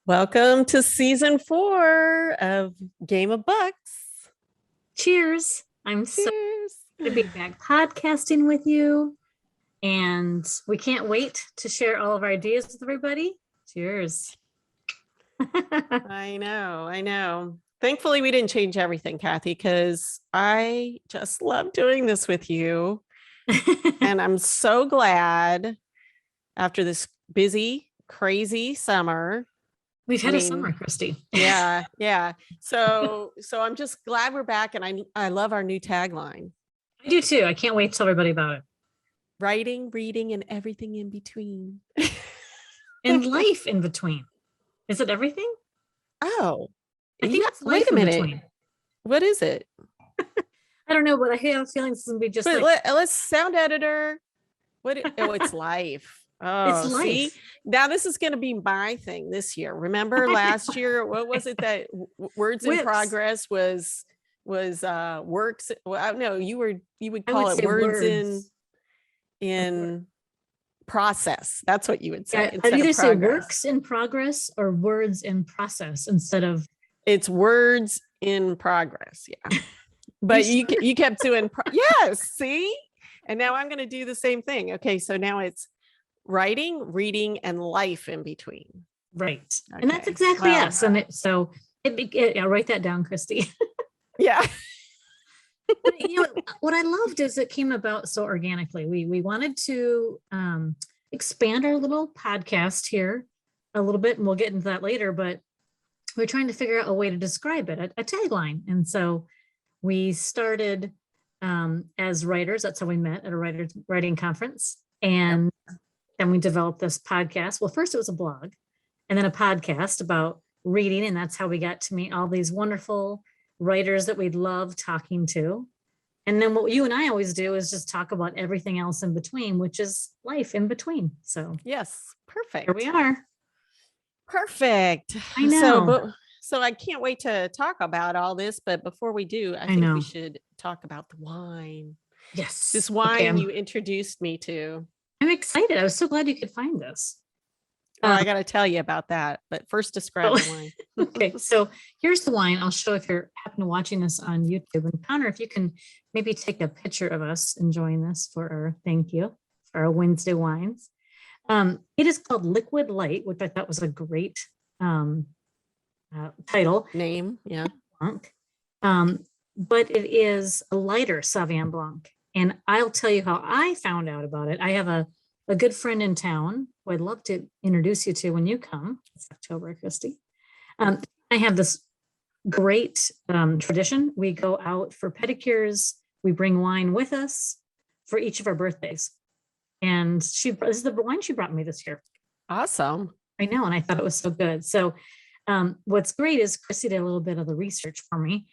Welcome to season 4 of Game of Bucks. Cheers. I'm so Cheers. to be back podcasting with you. And we can't wait to share all of our ideas with everybody. Cheers. I know. Thankfully, we didn't change everything, Cathi, because I just love doing this with you. And I'm so glad after this busy, crazy summer. We've had a summer, Christy. Yeah. So I'm just glad we're back, and I love our new tagline. I do too. I can't wait to tell everybody about it. Writing, reading, and everything in between. And life in between. Is it everything? Oh, I think it's life wait a minute. Between. What is it? I don't know, but I have a feeling this is gonna be just let's sound editor. It's life. Oh, it's life. See, now this is going to be my thing this year. Remember last year, what was it that words in progress was works? Well, no, you would call it words in process. That's what you would say. I'd either say works in progress or words in process instead of. It's words in progress. Yeah. But you kept doing. Yes. See, and now I'm going to do the same thing. Okay. So now it's writing, reading, and life in between. Right. Okay. And that's exactly us. And I'll write that down, Christy. Yeah. What I loved is it came about so organically. We wanted to expand our little podcast here a little bit, and we'll get into that later, but we're trying to figure out a way to describe it, a tagline. And so we started as writers. That's how we met at a writing conference. And then we developed this podcast. Well, first it was a blog and then a podcast about reading. And that's how we got to meet all these wonderful writers that we'd love talking to. And then what you and I always do is just talk about everything else in between, which is life in between. So yes, perfect. Here we are. Perfect. I know. So I can't wait to talk about all this. But before we do, I think we should talk about the wine. Yes. This wine you introduced me to. I'm excited. I was so glad you could find this. I got to tell you about that. But first, describe the wine. Okay. So here's the wine. I'll show if you're happen to watching this on YouTube. And Connor, if you can maybe take a picture of us enjoying this for our thank you for our Wednesday wines. It is called Liquid Light, which I thought was a great title. Name. Yeah. But it is a lighter Sauvignon Blanc. And I'll tell you how I found out about it. I have a good friend in town who I'd love to introduce you to when you come. It's October, Christy. I have this great tradition. We go out for pedicures. We bring wine with us for each of our birthdays. And this is the wine she brought me this year. Awesome. I know. And I thought it was so good. So what's great is Christy did a little bit of the research for me.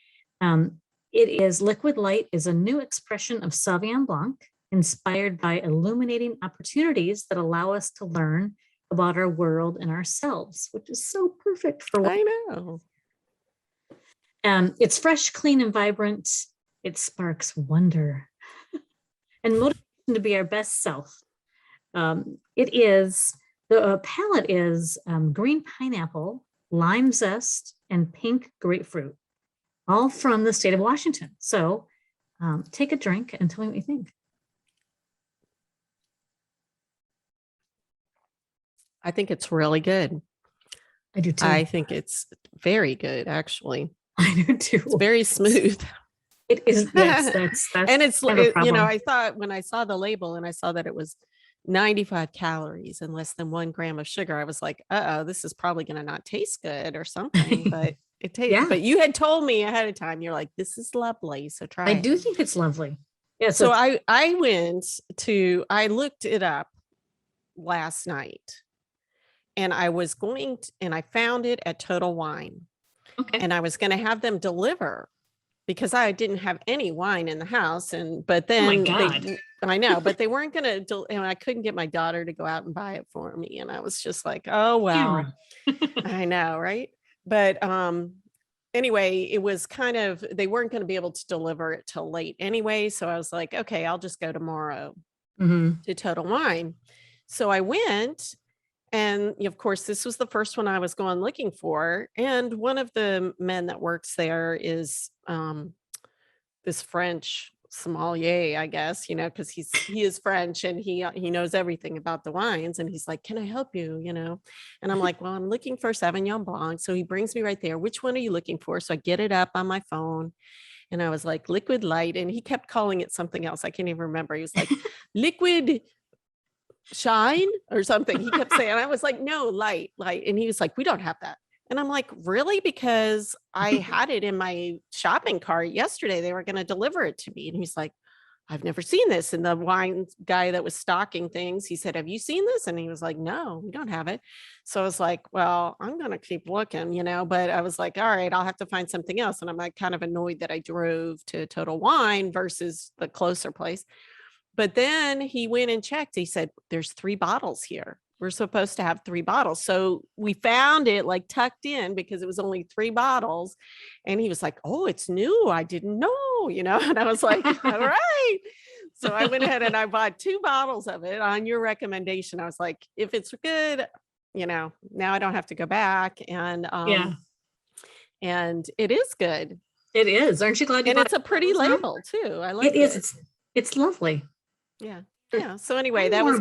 Liquid Light is a new expression of Sauvignon Blanc inspired by illuminating opportunities that allow us to learn about our world and ourselves, which is so perfect for what I know. It's fresh, clean, and vibrant. It sparks wonder and motivation to be our best self. The palette is green pineapple, lime zest, and pink grapefruit, all from the state of Washington. So take a drink and tell me what you think. I think it's really good. I do too. I think it's very good, actually. I do too. It's very smooth. It is. Yes, that's and it's I thought when I saw the label and I saw that it was 95 calories and less than 1 gram of sugar, I was like, this is probably going to not taste good or something. But it tastes. Yeah. But you had told me ahead of time. You're like, this is lovely. So try. I do think it's lovely. Yeah. So I looked it up last night. And I found it at Total Wine. Okay. And I was going to have them deliver because I didn't have any wine in the house. But then, oh my God. I know, but they weren't going to, and I couldn't get my daughter to go out and buy it for me. And I was just like, oh, well, I know. Right. But anyway, it was they weren't going to be able to deliver it till late anyway. So I was like, okay, I'll just go tomorrow to Total Wine. So I went And of course, this was the first one I was going looking for. And one of the men that works there is this French sommelier, I guess, because he is French and he knows everything about the wines. And he's like, "Can I help you?" And I'm like, "Well, I'm looking for Sauvignon Blanc." So he brings me right there. "Which one are you looking for?" So I get it up on my phone. And I was like, "Liquid Light." And he kept calling it something else. I can't even remember. He was like, "Liquid Shine" or something. He kept saying, I was like, "No, light. And he was like, "We don't have that." And I'm like, "Really?" Because I had it in my shopping cart yesterday. They were going to deliver it to me. And he's like, "I've never seen this." And the wine guy that was stocking things, he said, "Have you seen this?" And he was like, "No, we don't have it." So I was like, "Well, I'm going to keep looking, but I was like, all right, I'll have to find something else." And I'm like kind of annoyed that I drove to Total Wine versus the closer place. But then he went and checked. He said, "There's 3 bottles here. We're supposed to have 3 bottles." So we found it like tucked in because it was only 3 bottles. And he was like, "Oh, it's new. I didn't know," And I was like, "All right." So I went ahead and I bought 2 bottles of it on your recommendation. I was like, if it's good, now I don't have to go back. And and it is good. It is. Aren't you glad you And it's a pretty label too. I like it. It is. It's lovely. Yeah. Yeah. So anyway, that was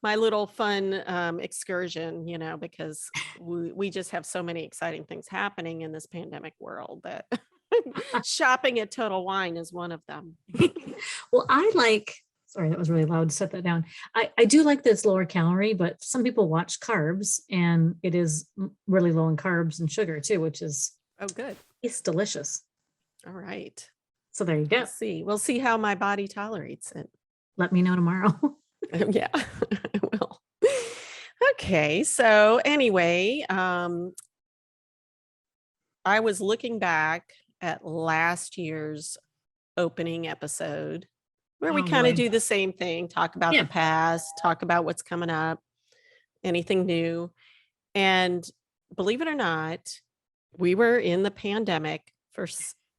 my little fun excursion, because we just have so many exciting things happening in this pandemic world that shopping at Total Wine is one of them. Well, sorry, that was really loud to set that down. I do like this lower calorie, but some people watch carbs and it is really low in carbs and sugar too, which is good. It's delicious. All right. So there you go. We'll see how my body tolerates it. Let me know tomorrow. Yeah, I will. Okay. So anyway, I was looking back at last year's opening episode where we kind of do the same thing, talk about the past, talk about what's coming up, anything new. And believe it or not, we were in the pandemic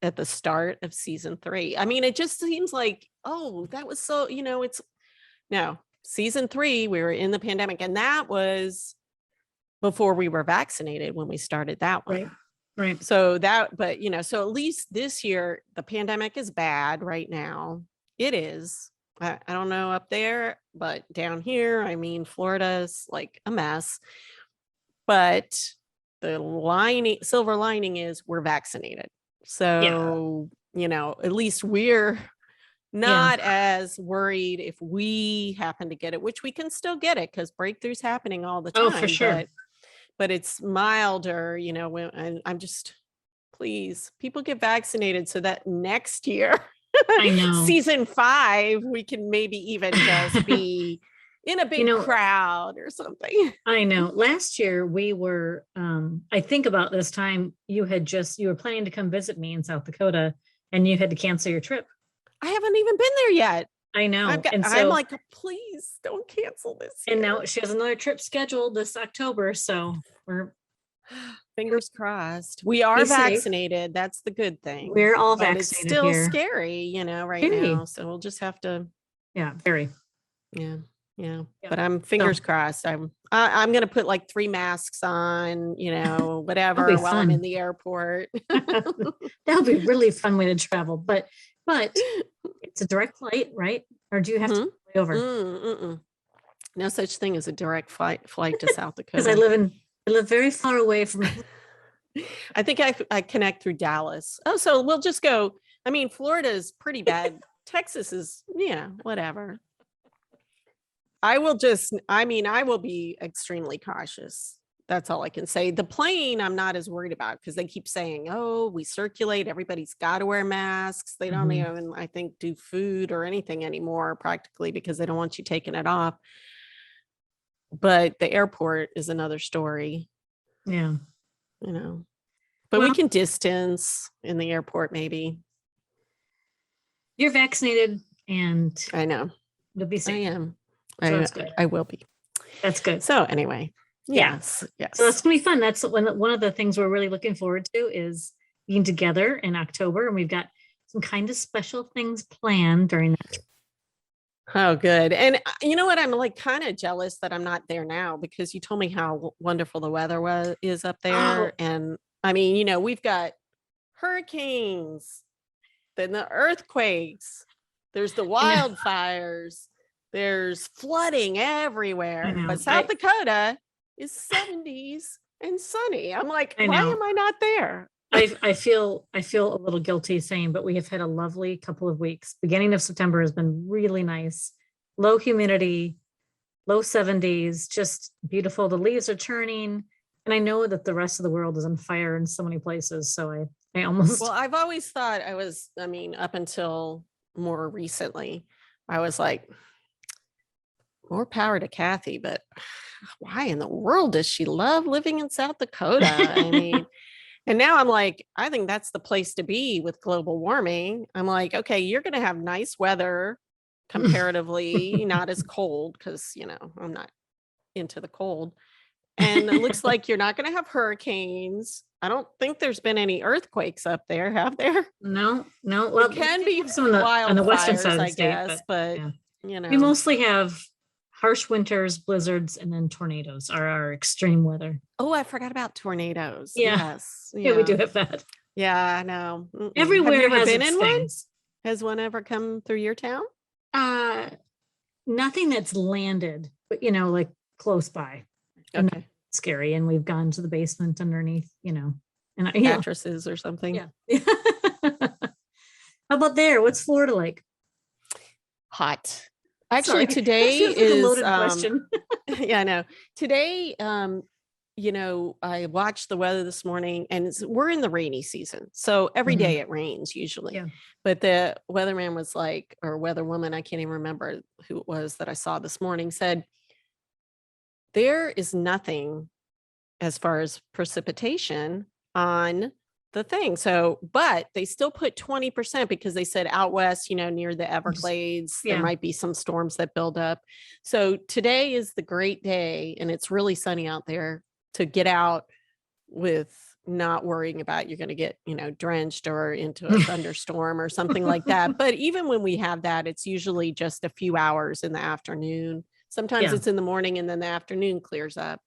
at the start of season 3. I mean, it just seems like, oh, that was so, season 3, we were in the pandemic, and that was before we were vaccinated when we started that one. Right. So so at least this year, the pandemic is bad right now. It is. I don't know up there, but down here, I mean, Florida's like a mess. But the silver lining is we're vaccinated. So, at least we're not as worried if we happen to get it, which we can still get it because breakthroughs happening all the time. Oh, for sure. But it's milder, and I'm just, please, people get vaccinated so that next year, I know, season 5, we can maybe even just be in a big crowd or something. I know. Last year we were, I think about this time, you were planning to come visit me in South Dakota and you had to cancel your trip. I haven't even been there yet. I know. I'm like, please don't cancel this year. And now she has another trip scheduled this October. So we're fingers crossed. We are vaccinated. Safe. That's the good thing. We're all vaccinated. It's still here. Scary, right now. So we'll just have to. Yeah, very. Yeah. But I'm fingers crossed. I'm going to put like 3 masks on, whatever while I'm in the airport. That'll be a really fun way to travel. But it's a direct flight, right? Or do you have to fly over? No such thing as a direct flight to South Dakota. Because I live very far away from. I think I connect through Dallas. Oh, so we'll just go. I mean, Florida is pretty bad. Texas is, whatever. I will be extremely cautious. That's all I can say. The plane, I'm not as worried about because they keep saying, "Oh, we circulate. Everybody's got to wear masks." They don't even, I think, do food or anything anymore practically because they don't want you taking it off. But the airport is another story. Yeah. But we can distance in the airport maybe. You're vaccinated and I know. You'll be safe. I am. So that's good. I will be. That's good. So anyway, yes. So that's gonna be fun. That's one of the things we're really looking forward to is being together in October, and we've got some kind of special things planned during that. Oh, good. And you know what? I'm like kind of jealous that I'm not there now because you told me how wonderful the weather is up there. Oh, And I mean, we've got hurricanes, then the earthquakes, there's the I know. wildfires, there's flooding I everywhere. know. But South Dakota is 70s and sunny. I'm like, I why know. am I not there? I feel a little guilty saying, but we have had a lovely couple of weeks. Beginning of September has been really nice. Low humidity, low 70s, just beautiful. The leaves are turning. And I know that the rest of the world is on fire in so many places. So I Well, almost I've always thought I mean, up until more recently, I was like, more power to Cathi, but why in the world does she love living in South Dakota? I mean, and now I'm like, I think that's the place to be with global warming. I'm like, okay, you're going to have nice weather comparatively, not as cold because, I'm not into the cold. And it looks like you're not going to have hurricanes. I don't think there's been any earthquakes up there, have there? No, no. Well, There can be some on the western side wildfires, of the I state, guess, but yeah. you We know. mostly have harsh winters, blizzards, and then tornadoes are our extreme weather. Oh, I forgot about tornadoes. Yeah. Yes. Yeah, we do Yeah. have that. Yeah, I know. Have you Everywhere ever has been its in one? things. Has one ever come through your town? Uh, Nothing that's landed, but like close by. And Okay. scary. And we've gone to the basement underneath, and Mattresses or something. Yeah. How about there? What's Florida like? Hot. Actually, Sorry. today Feels like a is loaded question. yeah, I know. Today, I watched the weather this morning and we're in the rainy season. So every day it rains usually. Yeah. But the weatherman was like, or weatherwoman, I can't even remember who it was that I saw this morning, said, there is nothing as far as precipitation on the thing. So, but they still put 20% because they said out west, near the Everglades, there Yeah. might be some storms that build up. So today is the great day and it's really sunny out there to get out with not worrying about you're going to get, drenched or into a thunderstorm or something like that. But even when we have that, it's usually just a few hours in the afternoon. Sometimes Yeah. it's in the morning and then the afternoon clears up.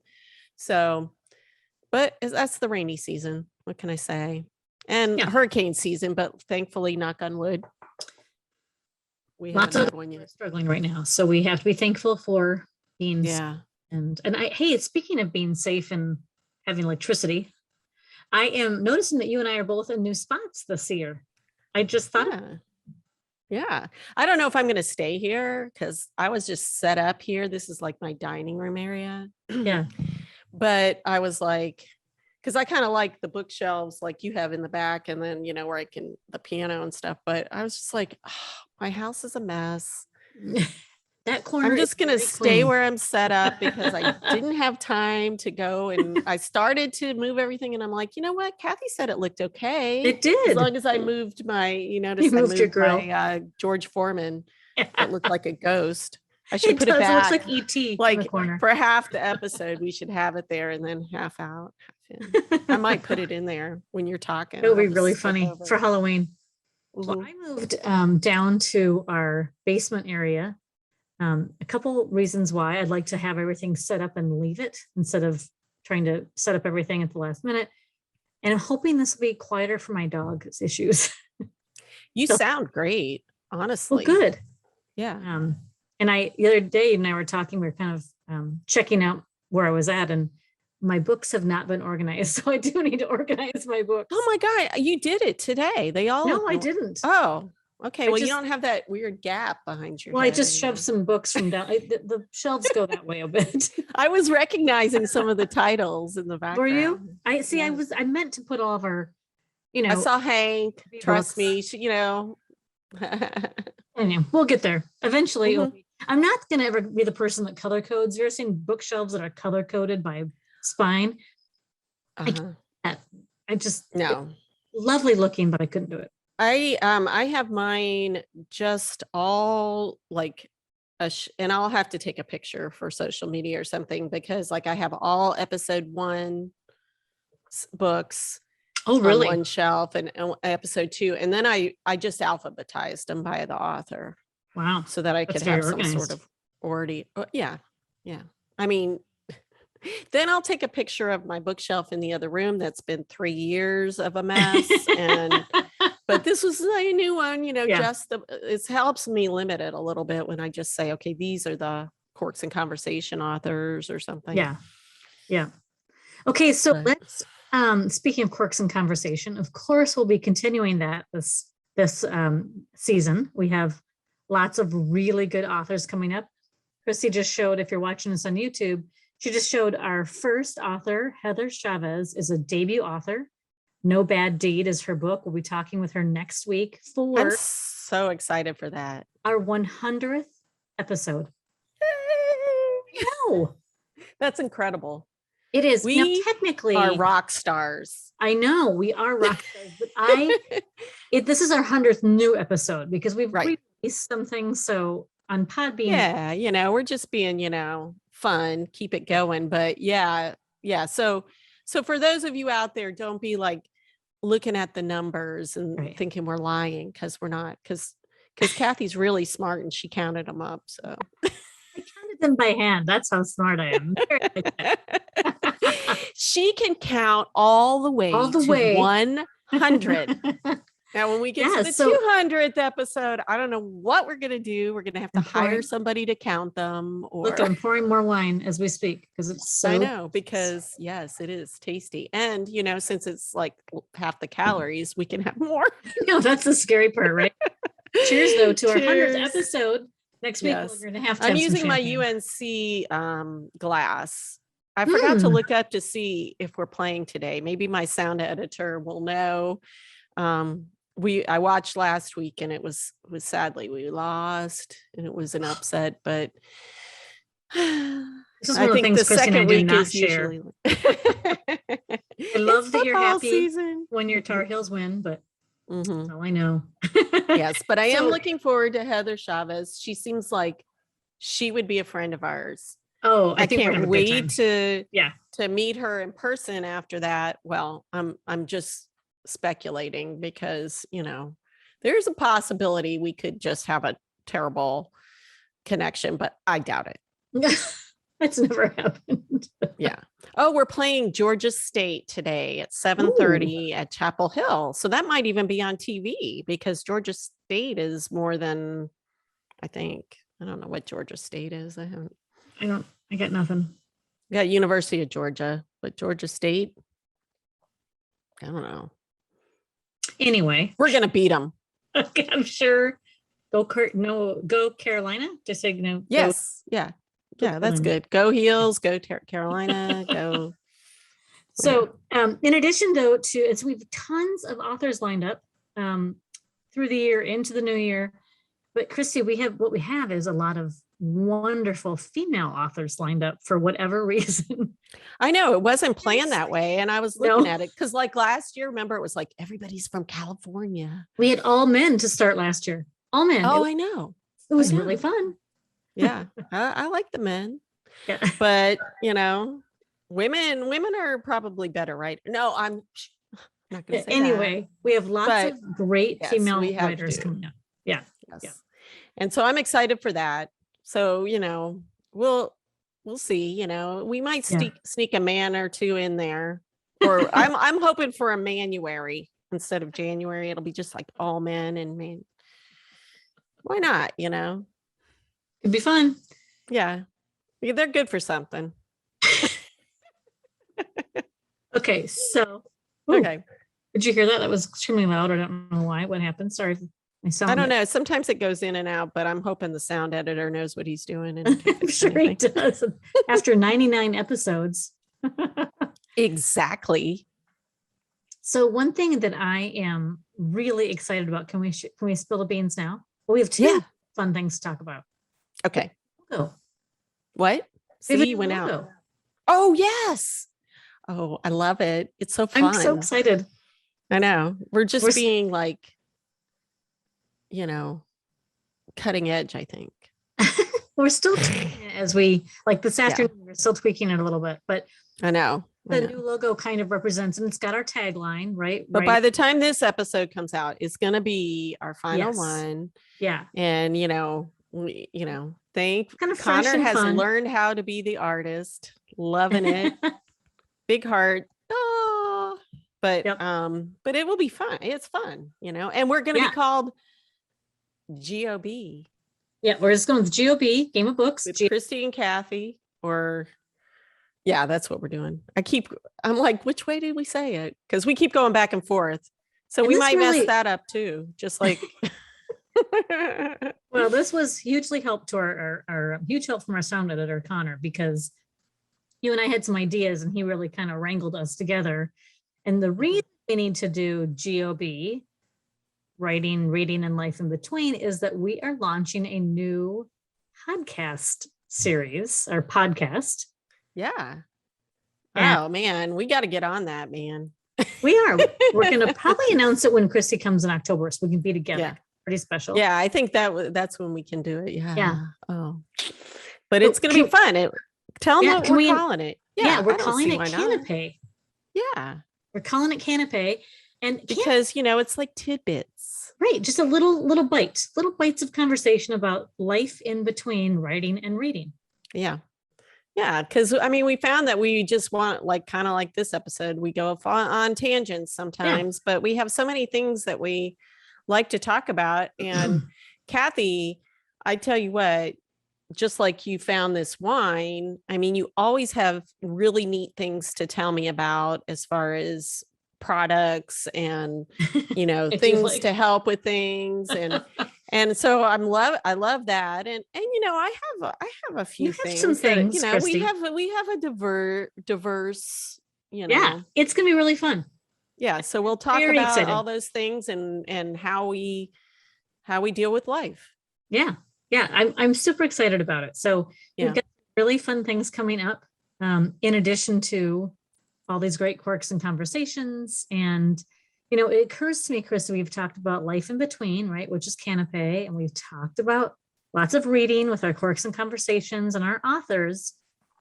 So, but that's the rainy season. What can I say? And Yeah. hurricane season, but thankfully, knock on wood, we Lots haven't of had one yet. struggling right now. So we have to be thankful for being Yeah. and hey, speaking of being safe and having electricity, I am noticing that you and I are both in new spots this year. I just thought Yeah. I don't know if I'm going to stay here because I was just set up here. This is like my dining room area. Yeah. But I was like, because I kind of like the bookshelves like you have in the back and then, where I can, the piano and stuff. But I was just like, oh, my house is a mess. That corner. I'm just going to stay where I'm set up because I didn't have time to go. And I started to move everything. And I'm like, you know what? Cathi said it looked okay. It did. As long as I moved I moved your grill. my George Foreman that looked like a ghost. I should It put does. it back. It looks like E.T. Like in the corner. for half the episode, we should have it there and then half out. Half in. I might put it in there when you're talking. It would be really funny for Halloween. Mm-hmm. Well, I moved down to our basement area. A couple reasons why I'd like to have everything set up and leave it instead of trying to set up everything at the last minute. And I'm hoping this will be quieter for my dog's issues. You sound great, honestly. Well, good. Yeah. And the other day, you and I were talking, we were kind of checking out where I was at, and my books have not been organized. So I do need to organize my books. Oh my God, you did it today. They all. No, I didn't. Oh, okay. Well, you don't have that weird gap behind your head. I just shoved some books from down. The shelves go that way a bit. I was recognizing some of the titles in the background. Were you? I meant to put all of our, I saw Hank. Trust me, Anyway, we'll get there eventually. Mm-hmm. I'm not going to ever be the person that color codes. You've ever seen bookshelves that are color coded by spine? I just no. Lovely looking, but I couldn't do it. I have mine just all like and I'll have to take a picture for social media or something because like I have all episode 1 books. Oh, really? On one shelf and episode 2, and then I just alphabetized them by the author. Wow. So that I That's could very have some sort organized. of already. Yeah. Yeah. I mean, then I'll take a picture of my bookshelf in the other room that's been 3 years of a mess. But this was a new one, Yeah. it helps me limit it a little bit when I just say, okay, these are the Corks and Conversation authors or something. Yeah. Yeah. Okay. So But let's, speaking of Quirks and Conversation, of course, we'll be continuing that this season. We have lots of really good authors coming up. Christy just showed, if you're watching this on YouTube, she just showed our first author, Heather Chavez, is a debut author. No Bad Deed is her book. We'll be talking with her next week I'm for so excited for that. our 100th episode. No, That's incredible. it is. We now, technically are rock stars. I know we are rock stars, but this is our 100th new episode because we've released some things. So on Podbean. Yeah, we're just being, fun, keep it going. But yeah. So for those of you out there, don't be like looking at the numbers and thinking we're lying, because we're not, because Kathy's really smart and she counted them up. So I counted them by hand. That's how smart I am. She can count all the way to 100. Now, when we get to the 200th episode, I don't know what we're going to do. We're going to have to hire somebody to count them. Look, I'm pouring more wine as we speak because it's so. I know, because yes, it is tasty. And, since it's like half the calories, we can have more. No, that's the scary part, right? Cheers, though, to our 100th episode. Next week, we're going to have I'm using my UNC glass. I forgot to look up to see if we're playing today. Maybe my sound editor will know. I watched last week and it was sadly we lost and it was an upset, but this is one of the things Christy and I do not share. Usually I love to hear happy when your Tar Heels win, but that's all I know. Yes, but I am looking forward to Heather Chavez. She seems like she would be a friend of ours. Oh, I can't wait to meet her in person after that. Well, I'm just speculating because there's a possibility we could just have a terrible connection, but I doubt it. That's never happened. Yeah. Oh, we're playing Georgia State today at 7:30 at Chapel Hill, so that might even be on TV because Georgia State is more than I don't know what Georgia State is. I got nothing. I got University of Georgia, but Georgia State, I don't know. Anyway, we're gonna beat them. Okay, I'm sure. Go Carolina. Just say no. Yes. Yeah. That's good. Go Heels. Go Carolina. Go. So, in addition, though, we have tons of authors lined up through the year into the new year. But Christy, what we have is a lot of wonderful female authors lined up for whatever reason. I know it wasn't planned that way. And I was looking at it because like last year, remember, it was like everybody's from California. We had all men to start last year. All men. Oh, I know. It was really fun. Yeah. I like the men. Yeah. But, women are probably better, right? No, I'm not going to say anyway, that. We have lots of great female writers coming up. Yeah. Yes. Yeah. And so I'm excited for that. So, we'll see, we might sneak a man or two in there, or I'm hoping for a Manuary instead of January. It'll be just like all men and men. Why not? It'd be fun. Yeah. They're good for something. Okay. So, okay. Did you hear that? That was extremely loud. I don't know why. What happened? Sorry. I don't know. Sometimes it goes in and out, but I'm hoping the sound editor knows what he's doing. And I'm sure he does. After 99 episodes. Exactly. So one thing that I am really excited about, can we spill the beans now? Well, we have two fun things to talk about. Okay. Oh. What? See, you went out. Oh, yes. Oh, I love it. It's so fun. I'm so excited. I know. We're being like, cutting edge, I think. We're still tweaking it as we like this afternoon. We're still tweaking it a little bit, but I know. the new logo kind of represents, and it's got our tagline, right? But by the time this episode comes out, it's going to be our final one. Yeah. And, thank kind of Connor has learned how to be the artist. Loving it. Big heart. Oh, but it will be fun. It's fun, and we're going to be called GOB. Yeah. We're just going with GOB, Game of Books. With Christy and Cathi, or yeah, that's what we're doing. I'm like, which way did we say it? Because we keep going back and forth. So we might mess that up too. Just like. Well, this was hugely help to our huge help from our sound editor, Connor, because you and I had some ideas and he really kind of wrangled us together. And the reason we need to do GOB, writing, reading, and life in between, is that we are launching a new podcast series, or podcast. Yeah. Oh man, we got to get on that, man. We are. We're going to probably announce it when Christy comes in October, so we can be together. Yeah. Pretty special. Yeah, I think that's when we can do it. Yeah. Oh, but it's going to be fun. Tell them what we're calling it. Yeah, we're calling it Canapé. Yeah, we're calling it Canapé, and because it's like tidbits, right? Just a little bites of conversation about life in between writing and reading. Yeah. Yeah, because we found that we just want, kind of like this episode, we go on tangents sometimes, but we have so many things that we like to talk about. And Cathi, I tell you what, just like you found this wine, you always have really neat things to tell me about as far as products and things to help with things, and so I love that, and I have a few things. Some things that, we have a diverse it's gonna be really fun. Yeah, so we'll talk about all those things and how we deal with life. Yeah, I'm super excited about it. So we've got really fun things coming up, in addition to all these great quirks and conversations. And it occurs to me, Chris, we've talked about life in between, right, which is Canapé, and we've talked about lots of reading with our quirks and conversations and our authors.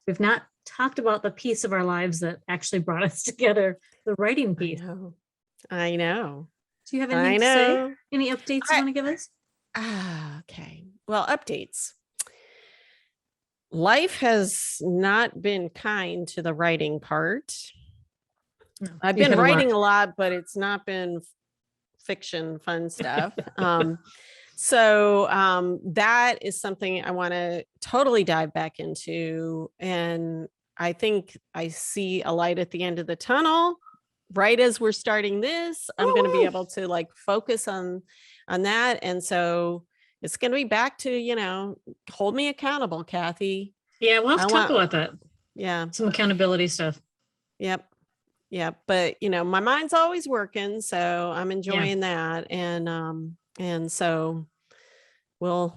We've not talked about the piece of our lives that actually brought us together, the writing piece. I know. Do you have anything to say? Any updates you want to give us? Okay. Well, updates. Life has not been kind to the writing part. No, I've been writing a lot, but it's not been fiction, fun stuff. So that is something I want to totally dive back into. And I think I see a light at the end of the tunnel. Right as we're starting this, I'm going to be able to focus on that. And so it's going to be back to, hold me accountable, Cathi. Yeah, we'll have to talk about that. Yeah. Some accountability stuff. Yep. But, my mind's always working. So I'm enjoying that. And so we'll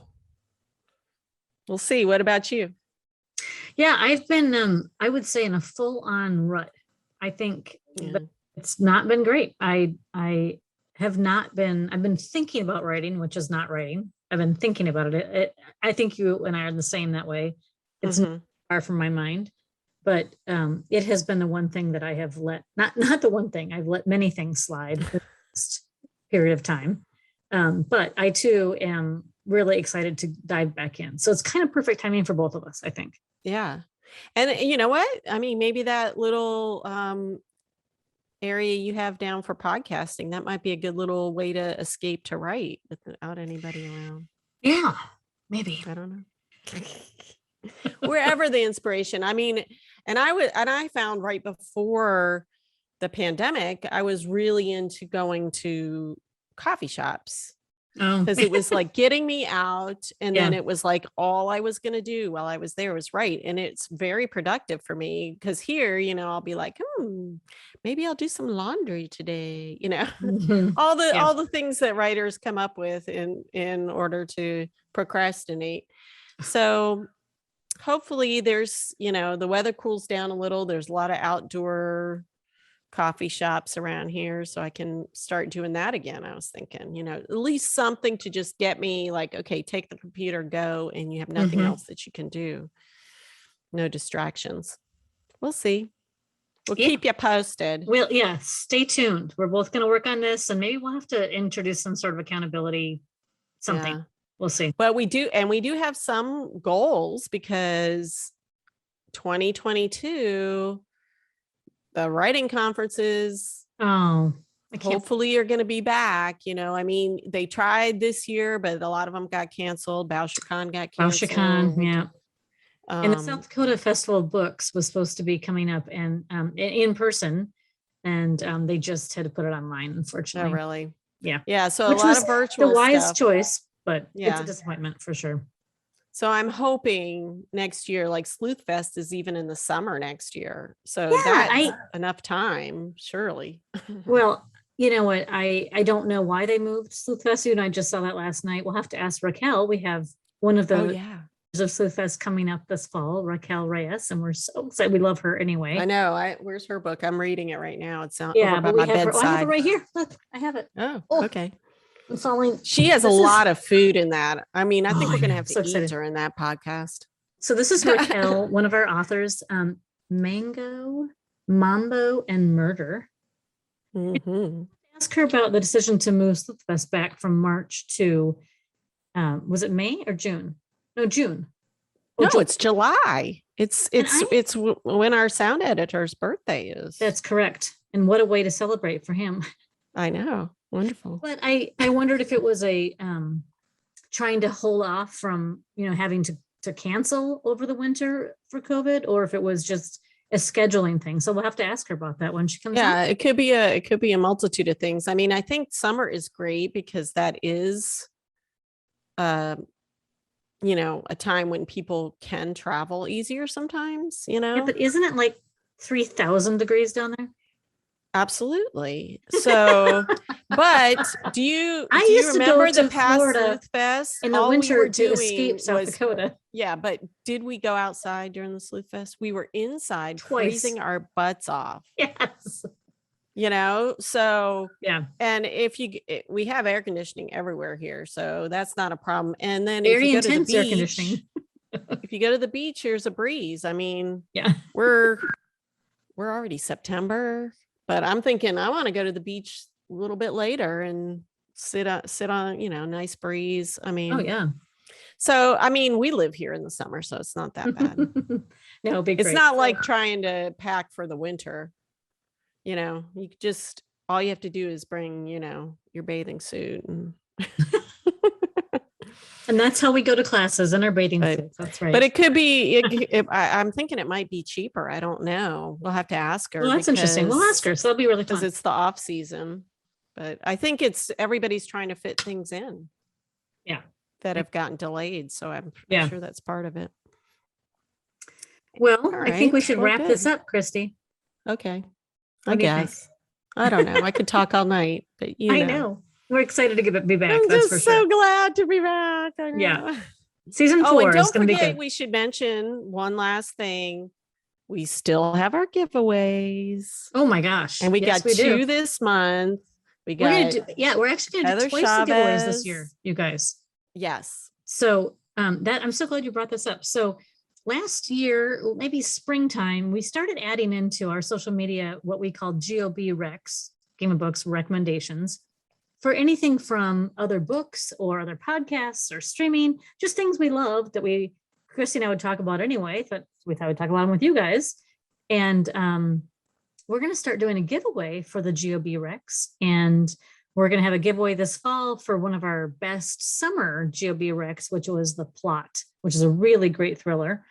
see. What about you? Yeah, I've been, I would say, in a full-on rut. I think it's not been great. I have not been, I've been thinking about writing, which is not writing. I've been thinking about it. I think you and I are the same that way. It's not far from my mind, but it has been the one thing that I have not the one thing, I've let many things slide for the last period of time. But I too am really excited to dive back in. So it's kind of perfect timing for both of us, I think. Yeah. And you know what? Maybe that little area you have down for podcasting, that might be a good little way to escape to write without anybody around. Yeah, maybe. I don't know. Wherever the inspiration. And I found right before the pandemic, I was really into going to coffee shops. Because it was getting me out, and then it was all I was going to do while I was there was write. And it's very productive for me, because here, I'll be like, maybe I'll do some laundry today, all the things that writers come up with in order to procrastinate. So hopefully there's, the weather cools down a little. There's a lot of outdoor coffee shops around here, so I can start doing that again. I was thinking, at least something to just get me okay, take the computer, go, and you have nothing else that you can do. No distractions. We'll see. We'll keep you posted. Well, yeah, stay tuned. We're both going to work on this, and maybe we'll have to introduce some sort of accountability, something. Yeah. We'll see. But we do have some goals, because 2022, the writing conferences, hopefully are going to be back. I mean, they tried this year, but a lot of them got canceled. BousheCon got canceled. BousheCon, yeah. And the South Dakota Festival of Books was supposed to be coming up and in person, and they just had to put it online, unfortunately. Oh, really? Yeah. Yeah. So which a lot of virtual the wise stuff. choice, but it's a disappointment for sure. So I'm hoping next year, like Sleuth Fest is even in the summer next year. So that's enough time, surely. Well, you know what? I don't know why they moved Sleuth Fest. And I just saw that last night. We'll have to ask Raquel. We have one of the of Sleuth Fest coming up this fall, Raquel Reyes, and we're so excited. We love her anyway. I know. Where's her book? I'm reading it right now. It's over by my bedside. I have it right here. Look, I have it. Oh, okay. I'm falling. She has a lot of food in that. I mean, I think we're going to have to eat her in that podcast. So this is Raquel, one of our authors, Mango, Mambo, and Murder. Mm-hmm. Ask her about the decision to move Sleuth Fest back from March to, was it May or June? No, June. No, it's July. It's when our sound editor's birthday is. That's correct. And what a way to celebrate for him. I know. Wonderful. But I wondered if it was a trying to hold off from, having to cancel over the winter for COVID, or if it was just a scheduling thing. So we'll have to ask her about that when she comes out. It could be a multitude of things. I mean, I think summer is great because that is a time when people can travel easier sometimes, Yeah, but isn't it like 3,000 degrees down there? Absolutely. So, but do you remember the past Sleuth Fest in the winter to escape South Dakota? Yeah, but did we go outside during the Sleuth Fest? We were inside freezing our butts off. Yes. So yeah. And we have air conditioning everywhere here, so that's not a problem. And then very if you intense go to the air beach, conditioning. if you go to the beach, here's a breeze. I mean, yeah, we're already September. But I'm thinking I want to go to the beach a little bit later and sit on, nice breeze. I mean, oh yeah. So, I mean, we live here in the summer, so it's not that bad. No, it's not like trying to pack for the winter. You just, all you have to do is bring, your bathing suit and and that's how we go to classes in our bathing suits. That's right. But it could be, I'm thinking it might be cheaper. I don't know. We'll have to ask her. Well, that's interesting. We'll ask her. So that'll be really fun. Because it's the off season. But I think everybody's trying to fit things in. Yeah. That have gotten delayed. So I'm sure that's part of it. Well, I think we should wrap this up, Christy. Okay. I guess. I don't know. I could talk all night, but I know. We're excited to be back. I'm that's just for sure. so glad to be back. Yeah. Season 4 is going to be good. We should mention one last thing. We still have our giveaways. Oh my gosh. And we got 2 this month. We're actually going to do twice the giveaways this year, you guys. Yes. So I'm so glad you brought this up. So last year, maybe springtime, we started adding into our social media what we call GOB Recs, Game of Books recommendations, for anything from other books or other podcasts or streaming, just things we love that Christy and I would talk about anyway, but we thought we'd talk about them with you guys. And we're going to start doing a giveaway for the GOB Recs. And we're going to have a giveaway this fall for one of our best summer GOB Recs, which was The Plot, which is a really great thriller.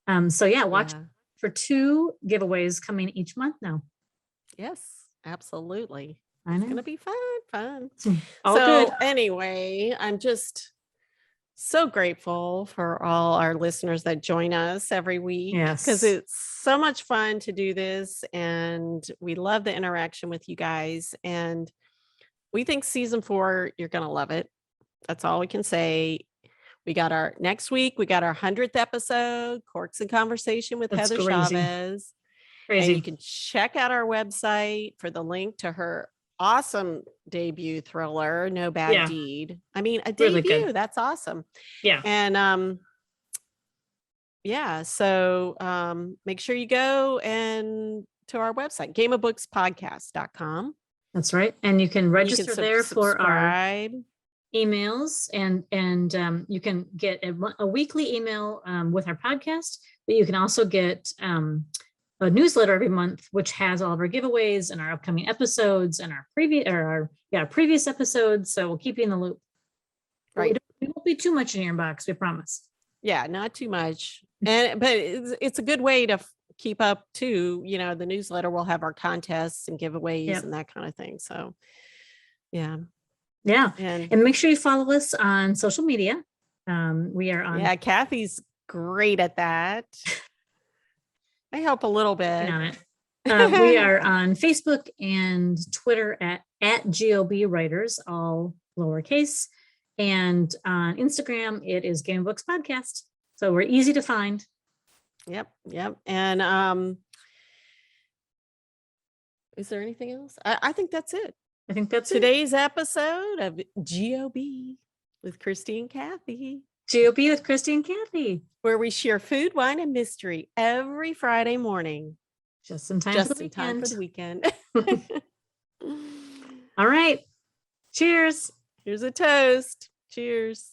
Watch for 2 giveaways coming each month now. Yes, absolutely. I know. It's going to be fun. All good. Anyway, I'm just so grateful for all our listeners that join us every week. Yes. Because it's so much fun to do this. And we love the interaction with you guys. And we think season 4, you're going to love it. That's all we can say. Next week, we got our 100th episode, Corks and Conversation with Heather Chavez. Crazy. And you can check out our website for the link to her awesome debut thriller, No Bad Deed. I mean, a debut, really that's awesome. Yeah. And so make sure you go and to our website, gameofbookspodcast.com. That's right. And you can register there for our subscribe. emails, and you can get a weekly email with our podcast, but you can also get a newsletter every month, which has all of our giveaways and our upcoming episodes and our previous episodes. So we'll keep you in the loop. Right. It won't be too much in your inbox, we promise. Yeah, not too much. But it's a good way to keep up too. The newsletter will have our contests and giveaways and that kind of thing. So yeah. And make sure you follow us on social media. We are on. Yeah, Kathy's great at that. I help a little bit on it. We are on Facebook and Twitter at GOB Writers, all lowercase. And on Instagram, it is Game of Books Podcast. So we're easy to find. Yep. And is there anything else? I think that's it. I think that's today's episode of GOB with Christie and Cathi. GOB with Christie and Cathi, where we share food, wine, and mystery every Friday morning. Just in time for the weekend. All right. Cheers. Here's a toast. Cheers.